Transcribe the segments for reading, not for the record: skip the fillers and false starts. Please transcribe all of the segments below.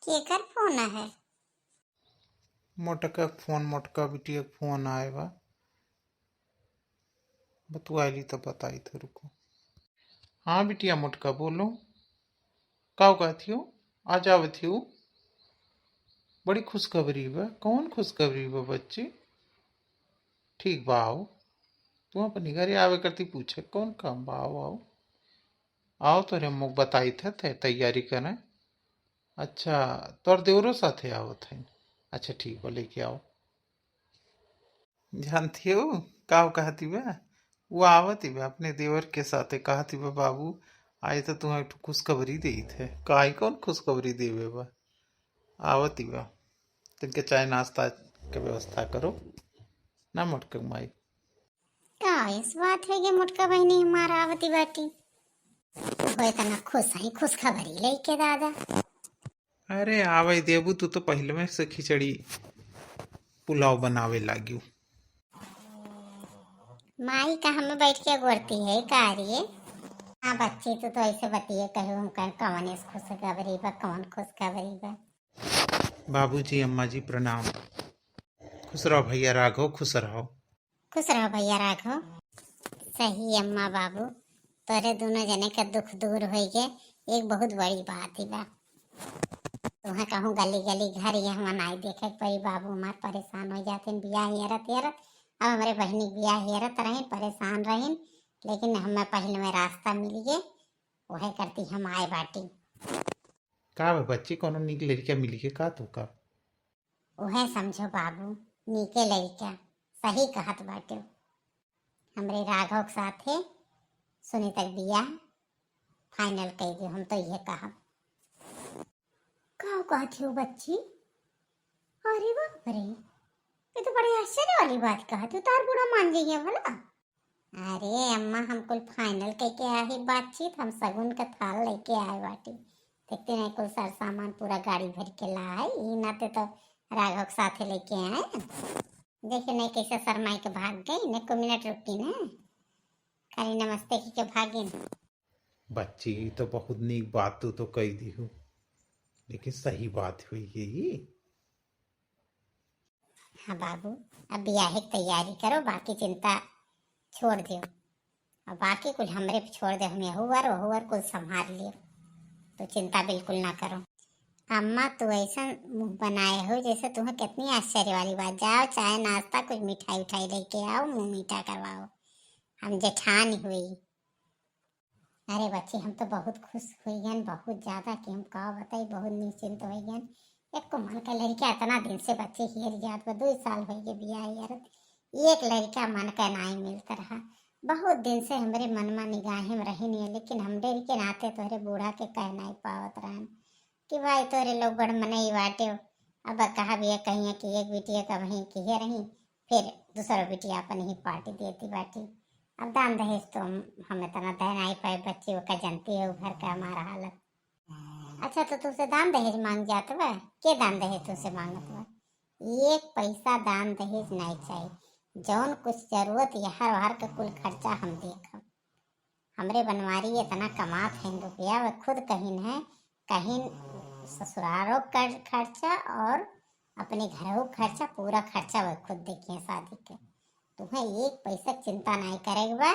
केकर फोन है? मोटका फोन मोटका बिटिया के फोन आए बा। बतुआली तो बताई थे रुको। हाँ बिटिया मोटका बोलो। का कहती हो? आज आवती हो? बड़ी खुशखबरी बा। कौन खुशखबरी बा बच्ची? ठीक बा आओ। तू अपनी घरे आवे करती पूछे कौन काम बा। आओ आओ आओ तोरे मुख बताई थे तैयारी करें। अच्छा तोर देवरो साथे आवत है। अच्छा ठीक बा लेके आओ। जानती हो का कहती बा? वो आवती बा अपने देवर के साथे। कहती बा बाबू आए तो तुम्हें एक खुशखबरी दी थे। काई कौन खुशखबरी देवे बा? आवती बा। तिनके चाय नाश्ता के व्यवस्था करो ना मोटक माई। का इस बात है कि मोटका बहनी हमारा आवती बाटी होए तना खुश है खुशखबरी लेके दादा। अरे आवे देबू तू तो पहले में से खिचड़ी पुलाव बनावे लागी। माई का हमें बैठ के गोरती है कार्य। हाँ बच्ची तो ऐसे बतिए कहो हम कहें कौन इस खुशखबरी बा कौन खुशखबरी बा। बाबूजी अम्मा जी प्रणाम। खुश रहो भैया राघव खुश रहो। खुश रहो भैया राघव। सही अम्मा बाबू तोरे दोनों जने का दुख दूर हो गए एक बहुत बड़ी बात ही बा। तुम्हें कहूँ गली गली घर यह मनाई देखे परी बाबू हमार परेशान हो जाते बियाह हेरत हेरत। अब हमारे बहनी बियाह हेरत रहे परेशान रहे लेकिन हमें पहले में रास्ता मिल गए वह करती हम आए बाटी। का बा बच्ची कोनो निक लड़का मिली के का तू का? वह समझो बाबू नीके लड़का सही कहत बाटे। हमरे राघव के साथे सुनी तक बियाह फाइनल कर दो हम तो यह कहा। का कहती हो बच्ची? अरे बाप रे ये तो बड़ी आश्चर्य वाली बात कहा तू तार बुरा मान जाइए भला। अरे अम्मा हम कुल फाइनल करके आए ही बातचीत हम सगुन का थाल लेके आए बाटी। देखते नहीं कुल सर सामान पूरा गाड़ी भर के लाए ही नाते तो राघव के साथे लेके आए। देखे नहीं कैसे शर्माई के भाग गई न को मिनट रुकी ना खाली नमस्ते की के भागी। बच्ची तो बहुत नीक बात तू तो कही दी हो लेकिन सही बात हुई यही। हाँ बाबू अब ब्याह की तैयारी करो बाकी चिंता छोड़ दो और बाकी कुल हमरे पे छोड़ दे हम हुआ कुल संभाल लियो तो चिंता बिल्कुल ना करो। अम्मा तू ऐसा मुंह बनाए हो जैसे तुम्हें कितनी आश्चर्य वाली बात। जाओ चाय नाश्ता कुछ मिठाई उठाई लेके आओ मुंह मीठा करवाओ हम जेठानी हुई। अरे बच्ची हम तो बहुत खुश हुई गन बहुत ज्यादा कि हम कहा बताई बहुत निश्चिंत हुई गन। एक को मन का लड़का इतना दिन से बच्चे हियर याद पर 2 साल हो गए बियाह यार एक लड़का मन का नहीं मिलता रहा। बहुत दिन से हमारे मन में निगाहें में रही नहीं लेकिन हमरे के नाते तोहरे बूढ़ा के कह नहीं पावत रहन कि भाई तोरे लोग बड़ मनई बाटे। अब कहा भी कहीं कि एक बिटिया का वहीं किए रही फिर दूसरा बिटिया अपन ही पार्टी देती बाटी। अब दान दहेज तो हम इतना दे नहीं पाए बच्चे का जानती है घर का हमारा हालत। अच्छा तो तुझसे दान दहेज मांग जात बा के दान दहेज तुझसे मांगत बा? एक पैसा दान दहेज नहीं चाहिए जौन कुछ जरूरत यहर वहर का कुल खर्चा हम देखब। हमरे बनवारी इतना कमात है रुपया वह खुद कहीं है कहीं ससुरालों का खर्चा और अपने घरों खर्चा पूरा खर्चा वह खुद देखिए शादी के। तुम्हें एक पैसा चिंता नहीं करेगा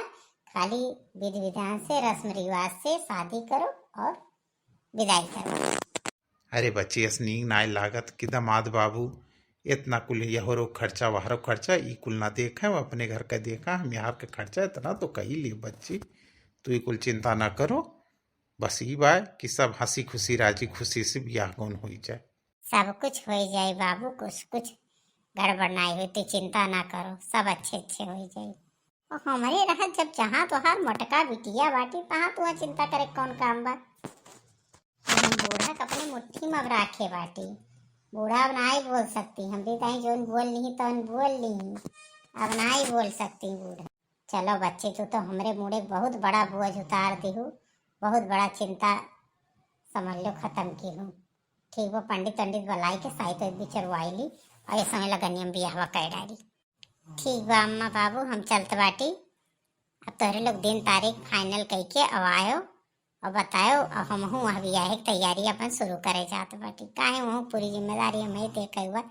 खाली विधि विधान से रस्म रिवाज से शादी करो और विदाई करो। अरे बच्ची असनी नाय लागत कि दामाद बाबू इतना कुल यहरो खर्चा वहरो खर्चा ई कुल ना देखा हम अपने घर का देखा हम यहाँ के खर्चा इतना तो कही लिए बच्ची। तू कुल चिंता ना करो बस ये बात कि सब हंसी खुशी राजी खुशी से ब्याह कौन हो जाए। सब कुछ हो जाए बाबू कुछ कुछ गड़बड़ नहीं हुई तो चिंता ना करो सब अच्छे अच्छे हो जाए। और हमारे रहा जब जहाँ तो हर मोटका बिटिया बाटी तहाँ तो चिंता करे कौन काम बा। हम बूढ़ा के अपनी मुट्ठी में अब राखे बाटी। बूढ़ा अब नहीं बोल सकती हम भी कहीं जो बोल ली तो बोल ली अब नहीं बोल सकती बूढ़ा। चलो बच्चे तू तो हमरे मुड़े बहुत बड़ा बोझ उतार दी हूँ बहुत बड़ा चिंता समझ लो खत्म की हूँ। ठीक वो पंडित पंडित बुलाई के साहित्य भी चरवाई ली और ये समय लगनियम बियाह कर डाली। ठीक बा अम्मा बाबू हम चलते बाटी अब तोहरे लोग दिन तारीख फाइनल कह के अब आयो और बताओ अब हम हूँ अभी आए तैयारी अपन शुरू करे जाते बाटी काहे वहाँ पूरी जिम्मेदारी हमें देखे हुआ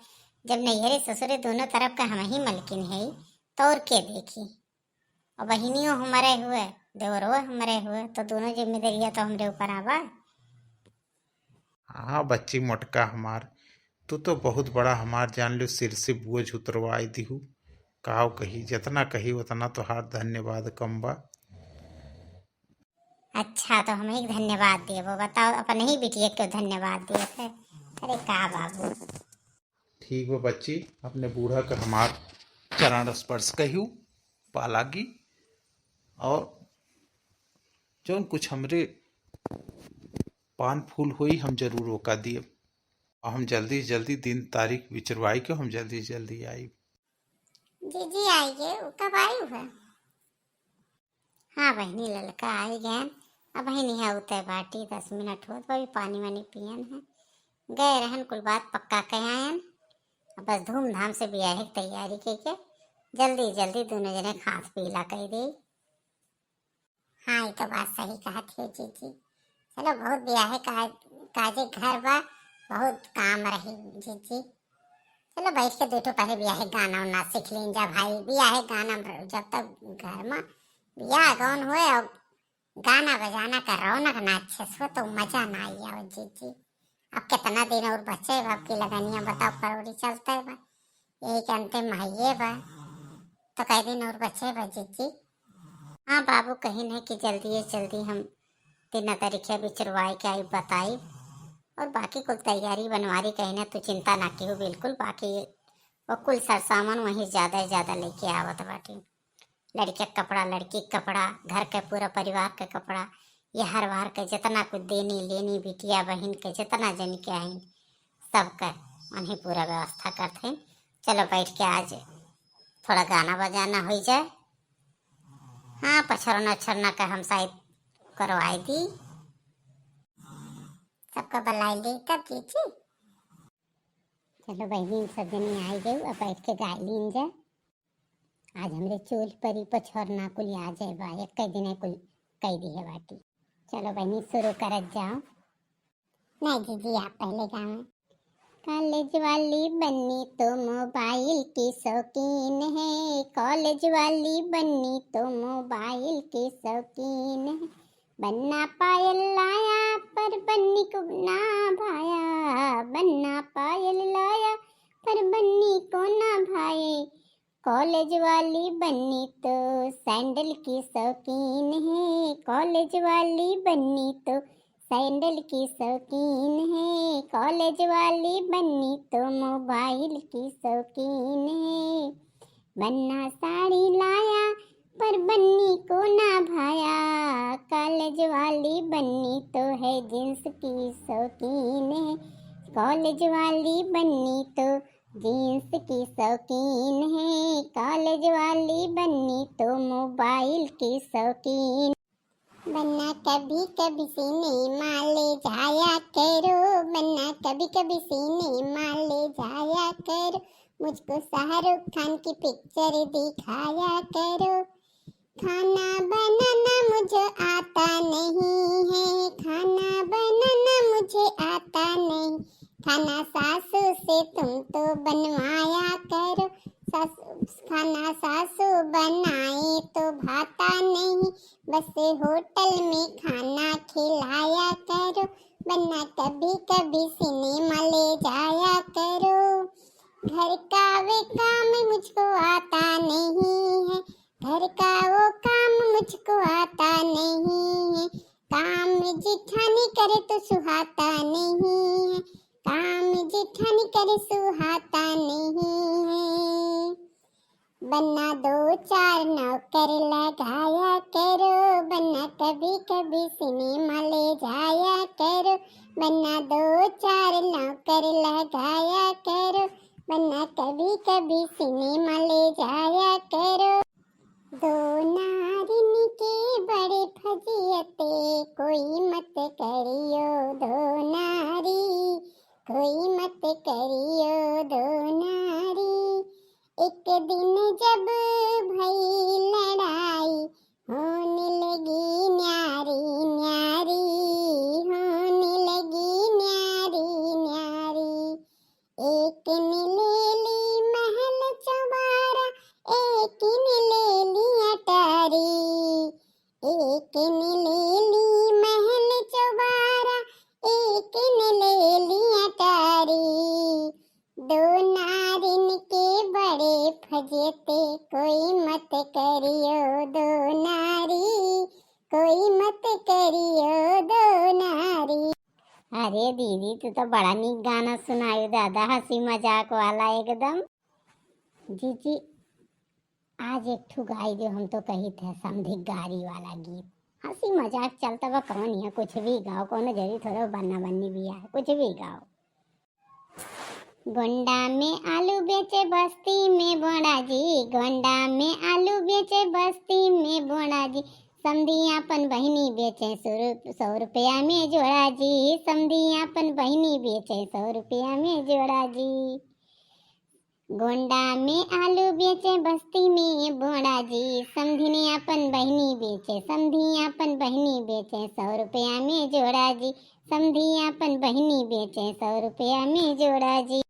जब नैहरे ससुरे दोनों तरफ का हम ही मलकिन है तो और के देखी और बहनियों हमारे हुए देवरो हमारे हुए तो दोनों जिम्मेदारियां तो हमरे ऊपर आवा। हाँ बच्ची मोटका हमार, तू तो बहुत बड़ा हमार जान लो सिर से बोझ उतरवाई दिहू। काव कही जितना कही उतना तो हार धन्यवाद कम बा। अच्छा तो हमें धन्यवाद दिए वो बताओ अपने ही बिटिया क्यों धन्यवाद दिए थे। अरे का बाबू ठीक बा बच्ची, अपने बूढ़ा का हमार चरण स्पर्श कहियो पालागी और जौन कुछ हमरे पान फूल हुई हम जरूर रोका दिए और हम जल्दी से जल्दी दिन तारीख विचरवाई के हम जल्दी से जल्दी आई। जी जी आइए वो कब आई है। हाँ बहनी ललका आई गए अब बहनी है उतर बाटी 10 मिनट हो तो अभी पानी वानी पियन है गए रहन कुल बात पक्का कह आयन अब बस धूमधाम से ब्याह की तैयारी के जल्दी जल्दी दोनों जने खास पीला कह दे। हाँ ये तो बात सही कहा थी जी जी। चलो बहुत ब्याह काजे घर बा बहुत काम रही जी जी। चलो बैठ के देखो पहले ब्याह गाना उना सीख लें जा भाई ब्याह गाना जब तक घर में ब्याह गौन हुए और गाना बजाना का रौनक ना अच्छे से हो तो मजा ना आई आओ जी जी। अब कितना दिन और बचे बा आपकी लगानियां बताओ फरवरी चलता है बा यही के अंतिम महीने बा तो कई दिन और बचे बा जी जी। हाँ बाबू कहीं नहीं कि जल्दी हम 3 तारीख बिचरवाई के आई बताई और बाकी कुल तैयारी बनवारी कहीं ना तो चिंता ना की हो बिल्कुल बाकी वो कुल सर सामान वहीं ज्यादा लेके आवत बाटी लड़के का कपड़ा लड़की का कपड़ा घर के पूरा परिवार का कपड़ा ये हर बार के जितना कुछ देनी लेनी बिटिया बहन के जितना जन के आई सबका उन्हें पूरा व्यवस्था करते। चलो बैठ के आज थोड़ा गाना बजाना हो जाए। हाँ पछरना छरना का हम शायद करवाई दी सबका बलाई ली तब जी। चलो बहनी सब जनी आई गई अब बैठ के गा लीन जा आज हमरे चूल परी पछरना कुल आ जाए बा एक कई दिन कुल कई दी है बाटी। चलो बहनी शुरू करत जाओ। नहीं दीदी आप पहले गाओ। कॉलेज वाली बन्नी तो मोबाइल की शौकीन है कॉलेज वाली बन्नी तो मोबाइल की शौकीन है बन्ना पायल लाया पर बन्नी को ना भाया बन्ना पायल लाया पर बन्नी को ना भाए कॉलेज वाली बन्नी तो सैंडल की शौकीन है कॉलेज वाली बन्नी तो सैंडल की शौकीन है कॉलेज वाली बन्नी तो मोबाइल की शौकीन है बन्ना साड़ी लाया पर बन्नी को ना भाया कॉलेज वाली बन्नी तो है जींस की शौकीन है कॉलेज वाली बन्नी तो जींस की शौकीन है कॉलेज वाली बन्नी तो मोबाइल की शौकीन बन्ना कभी कभी सिनेमा ले जाया करो बन्ना कभी कभी सिनेमा ले जाया करो मुझको शाहरुख खान की पिक्चर दिखाया करो खाना बनाना मुझे आता नहीं है खाना बनाना मुझे आता नहीं खाना सासू से तुम तो बनवाया करो खाना सासू बनाए तो भाता नहीं बस होटल में खाना खिलाया करो बन्ना कभी कभी सिनेमा ले जाया करो घर का वे काम मुझको आता नहीं है घर का वो काम मुझको आता नहीं है काम जिठानी करे तो सुहाता नहीं है काम जिठानी करे सुहाता नहीं है बन्ना 2-4 नौकर लगाया करो बन्ना कभी कभी सिनेमा ले जाया करो बन्ना 2-4 नौकर लगाया करो बन्ना कभी कभी सिनेमा ले जाया करो दो नारिन के बड़े फजियते कोई मत करियो दो नारी कोई मत करियो दो नारी एक दिन जब भई लड़ाई होने लगी न्यारी न्यारी एक ने ले ली महल चौबारा, एक ने ले ली अटारी। एक ने ले ली महल चौबारा, एक ने ले ली अटारी। दो नारिन के बड़े फजेते, कोई मत करियो दो नारी, कोई मत करियो दो नारी। अरे दीदी तू तो बड़ा नीक गाना सुनायो दादा, हंसी मजाक वाला एकदम। जीजी आज एक ठू गाई दो, हम तो कही थे समधी गारी वाला गीत। हंसी मजाक चलता बा, कौन है कुछ भी गाओ, कोनो जरूरी थोड़ा बनना बननी भी है, कुछ भी गाओ। गोंडा में आलू बेचे बस्ती में बोड़ा जी, गोंडा में आलू बेचे बस्ती में बोड़ा जी। समधी अपन बहिनी बेचे 100 रुपया में जोड़ा जी, समधी अपन बहिनी बेचे 100 रुपया में जोड़ा जी। गोंडा में आलू बेचे बस्ती में बोड़ा जी, समधी ने अपन बहिनी बेचे, समधी अपन बहिनी बेचे 100 रुपया में जोड़ा जी, समधी अपन बहिनी बेचे 100 रुपया में जोड़ा जी।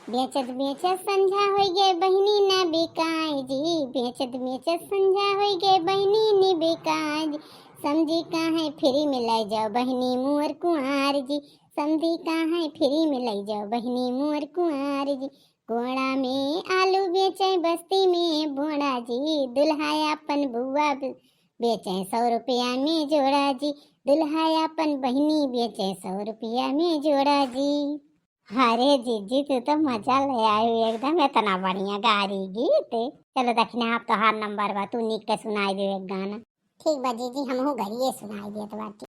बेचत बेचत संझा हो गए बहिनी न बिकाय जी, बेचत बेचत संझा हो गए बहिनी न बिकाय जी। समझी कहाँ फ्री में ले जाओ बहिनी मुअर कुंवर जी, समझी कहाँ फ्री में ले जाओ बहिनी मुअर कुंवर जी। गोड़ा में आलू बेचे बस्ती में बोड़ा जी, दुल्हा अपन बुआ बेचे 100 रुपया में जोड़ा जी, दुल्हा अपन बहिनी बेचे 100 रुपया में जोड़ा जी। अरे जीजी तू तो मजा ले आयो एकदम, इतना बढ़िया गा रही गीत। चलो दक्षिणा आप तो हार नंबर बा, तू नीक के सुनाई दे एक गाना। ठीक बा जीजी, हमहू गरिए सुनाई देत बाटी।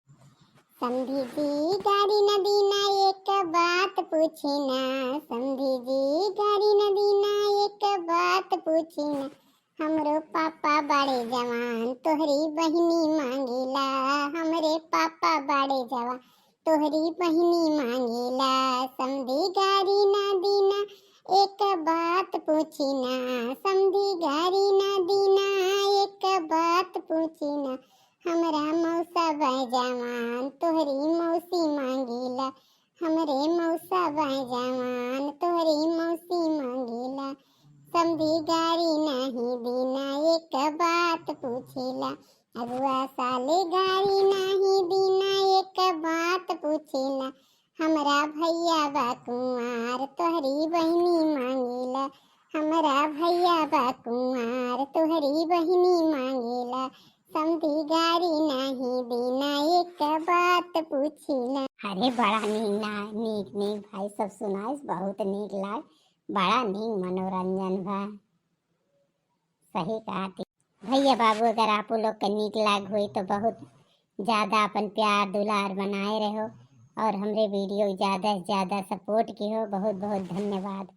समधी जी गारी नदी ना एक बात पूछी ना, समधी जी गारी नदी ना एक बात पूछी ना। हमरो पापा बड़े जवान तोहरी बहिनी मांगेला, हमरे पापा बड़े जवान तोहरी बहिनी मांगेला। समधी गारी ना दीना एक बात पूछी ना, समधी गारी ना दीना एक बात पूछी ना। हमरा मौसा बाई जवान तोहरी मौसी मांगेला, हमरे मौसा बाई जवान तोहरी मौसी मांगेला। समधी गारी नहीं दीना एक बात पूछेला, अगुआ साले गारी नहीं दीना एक बात पूछेला। हमरा भैया बा कुंवार तोहरी बहिनी मांगेला, हमरा भैया बा कुंवार तोहरी बहिनी मांगेला। समधी गारी नहीं दीना एक बात पूछेला। अरे बड़ा नीक नीक भाई सब सुनाइस, बहुत नीक लाग, बड़ा नीक मनोरंजन बा। सही कहा भैया बाबू, अगर आप लोग के नीक लाग हुई तो बहुत ज़्यादा अपन प्यार दुलार बनाए रहो और हमरे वीडियो ज़्यादा से ज़्यादा सपोर्ट की हो। बहुत बहुत धन्यवाद।